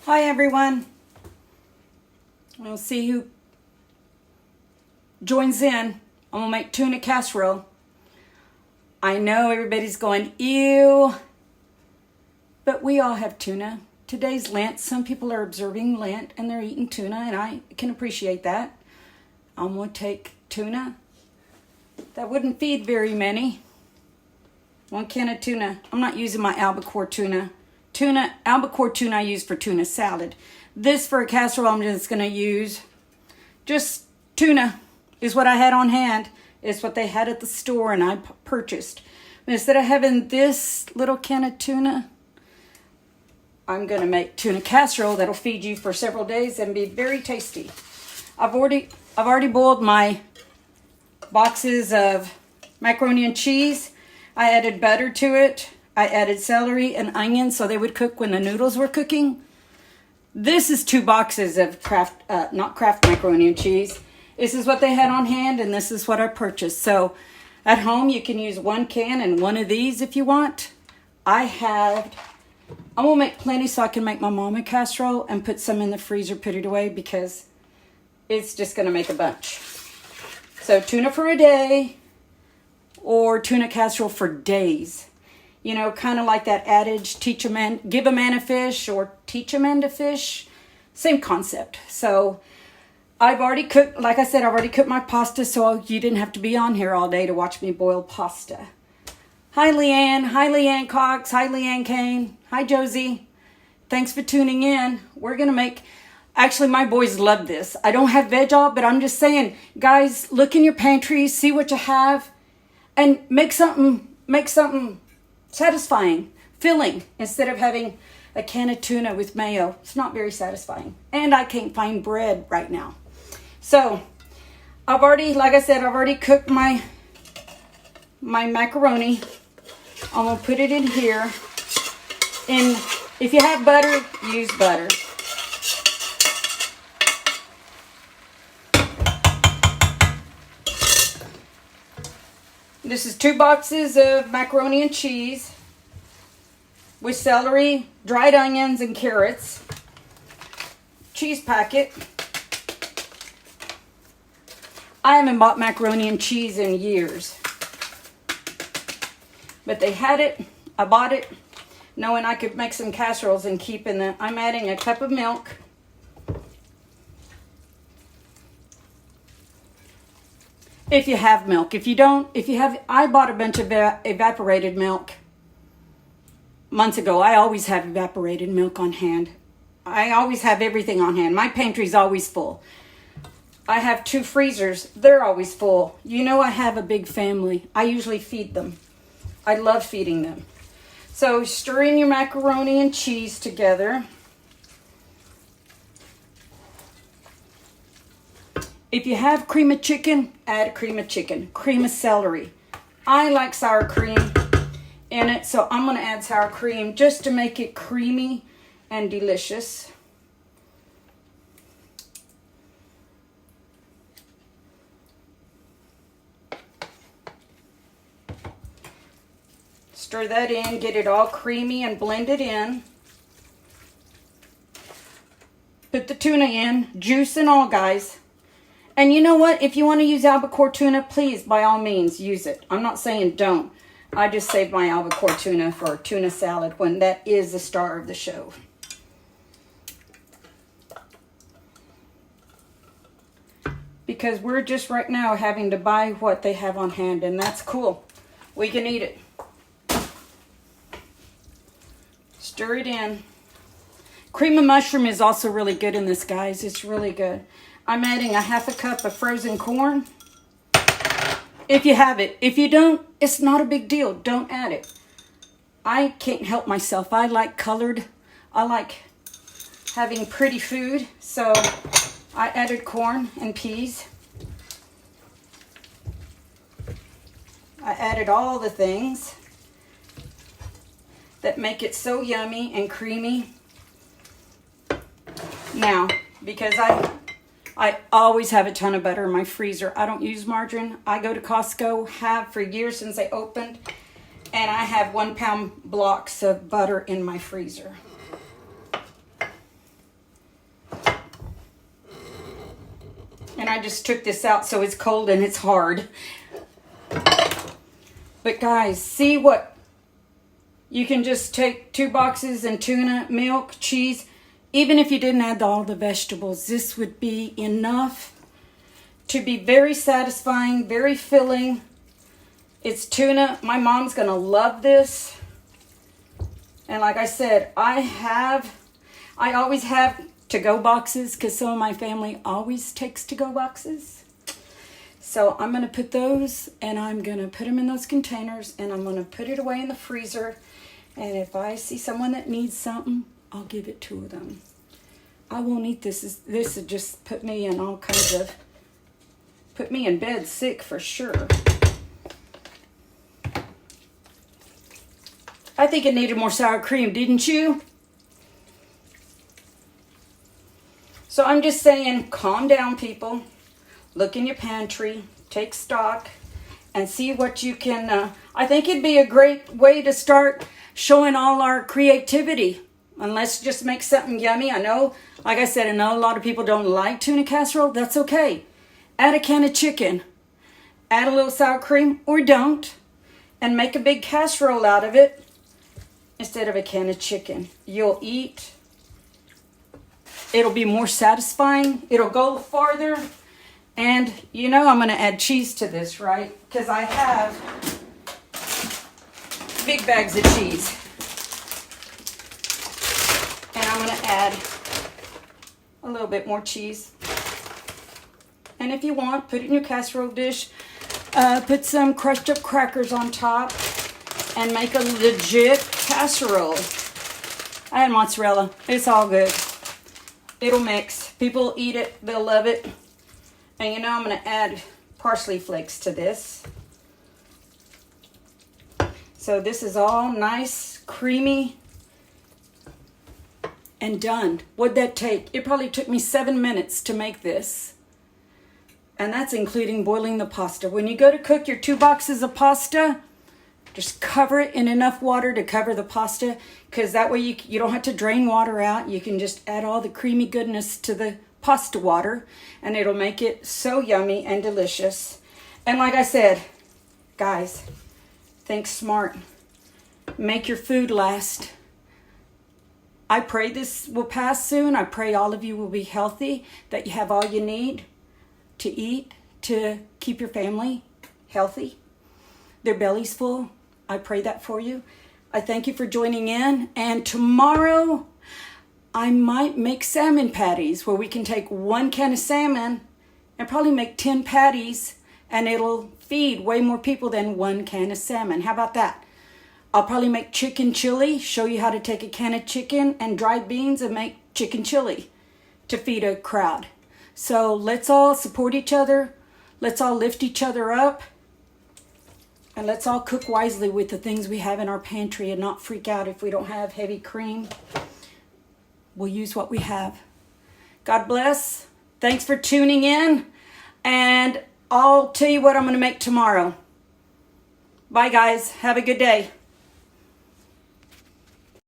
Hi everyone. We'll see who joins in. I'm gonna make tuna casserole. I know everybody's going, ew, but we all have tuna. Today's Lent. Some people are observing Lent and they're eating tuna, and I can appreciate that. I'm gonna take tuna. That wouldn't feed very many. 1 can of tuna. I'm not using my albacore tuna. Albacore tuna I use for tuna salad. This for a casserole I'm just going to use just tuna is what I had on hand. It's what they had at the store and I purchased. But instead of having this little can of tuna, I'm going to make tuna casserole that'll feed you for several days and be very tasty. I've already boiled my boxes of macaroni and cheese. I added butter to it. I added celery and onions so they would cook when the noodles were cooking. This is 2 boxes of not Kraft macaroni and cheese. This is what they had on hand and this is what I purchased. So at home you can use 1 can and 1 of these if you want. I'm gonna make plenty so I can make my mama casserole and put some in the freezer, put it away because it's just gonna make a bunch. So tuna for a day or tuna casserole for days. You know, kind of like that adage, give a man a fish or teach a man to fish. Same concept. So I've already cooked, like I said, I've already cooked my pasta so you didn't have to be on here all day to watch me boil pasta. Hi Leanne Cox, hi Leanne Kane, hi Josie. Thanks for tuning in. We're going to make, actually my boys love this. I don't have veg all, but I'm just saying, guys, look in your pantry, see what you have, and make something satisfying, filling, instead of having a can of tuna with mayo. It's not very satisfying. And I can't find bread right now. So, like I said, I've already cooked my macaroni. I'm going to put it in here. And if you have butter, use butter. This is 2 boxes of macaroni and cheese with celery, dried onions, and carrots. Cheese packet. I haven't bought macaroni and cheese in years. But they had it. I bought it knowing I could make some casseroles and keep in the... I'm adding a cup of milk. If you have milk. If you don't, I bought a bunch of evaporated milk months ago. I always have evaporated milk on hand. I always have everything on hand. My pantry's always full. I have 2 freezers. They're always full. You know I have a big family. I usually feed them. I love feeding them. So stir in your macaroni and cheese together. If you have cream of chicken, add cream of chicken. Cream of celery. I like sour cream in it, so I'm going to add sour cream just to make it creamy and delicious. Stir that in, get it all creamy and blend it in. Put the tuna in, juice and all, guys. And you know what? If you want to use albacore tuna, please, by all means, use it. I'm not saying don't. I just saved my albacore tuna for tuna salad when that is the star of the show. Because we're just right now having to buy what they have on hand, and that's cool. We can eat it. Stir it in. Cream of mushroom is also really good in this, guys. It's really good. I'm adding a 1/2 cup of frozen corn. If you have it. If you don't, it's not a big deal. Don't add it. I can't help myself. I like colored. I like having pretty food. So I added corn and peas. I added all the things that make it so yummy and creamy. Now, because I always have a ton of butter in my freezer. I don't use margarine. I go to Costco, have for years since they opened, and I have 1 pound blocks of butter in my freezer. I just took this out so it's cold and it's hard. But guys, see what? You can just take 2 boxes and tuna, milk, cheese. Even if you didn't add all the vegetables, this would be enough to be very satisfying, very filling. It's tuna. My mom's going to love this. And like I said, I always have to-go boxes because some of my family always takes to-go boxes. So I'm going to put those and I'm going to put them in those containers and I'm going to put it away in the freezer. And if I see someone that needs something, I'll give it to them. I won't eat this. This would just put me in all kinds of, put me in bed sick for sure. I think it needed more sour cream, didn't you? So I'm just saying, calm down, people. Look in your pantry, take stock, and see what you can. I think it'd be a great way to start showing all our creativity. And let's just make something yummy. I know, like I said, I know a lot of people don't like tuna casserole. That's okay. Add a can of chicken. Add a little sour cream, or don't. And make a big casserole out of it instead of a can of chicken. You'll eat. It'll be more satisfying. It'll go farther. And you know I'm going to add cheese to this, right? Because I have big bags of cheese. And I'm going to add a little bit more cheese. And if you want, put it in your casserole dish. Put some crushed up crackers on top. And make a legit casserole. I had mozzarella. It's all good. It'll mix. People eat it. They'll love it. And you know I'm going to add parsley flakes to this. So this is all nice, creamy, and done. What'd that take? It probably took me 7 minutes to make this. And that's including boiling the pasta. When you go to cook your 2 boxes of pasta, just cover it in enough water to cover the pasta, because that way you don't have to drain water out. You can just add all the creamy goodness to the pasta water, and it'll make it so yummy and delicious. And like I said, guys, think smart. Make your food last. I pray this will pass soon. I pray all of you will be healthy, that you have all you need to eat, to keep your family healthy, their bellies full. I pray that for you. I thank you for joining in. And tomorrow, I might make salmon patties where we can take 1 can of salmon and probably make 10 patties, and it'll feed way more people than 1 can of salmon. How about that? I'll probably make chicken chili, show you how to take a can of chicken and dried beans and make chicken chili to feed a crowd. So let's all support each other. Let's all lift each other up. And let's all cook wisely with the things we have in our pantry and not freak out if we don't have heavy cream. We'll use what we have. God bless. Thanks for tuning in. And I'll tell you what I'm going to make tomorrow. Bye, guys. Have a good day.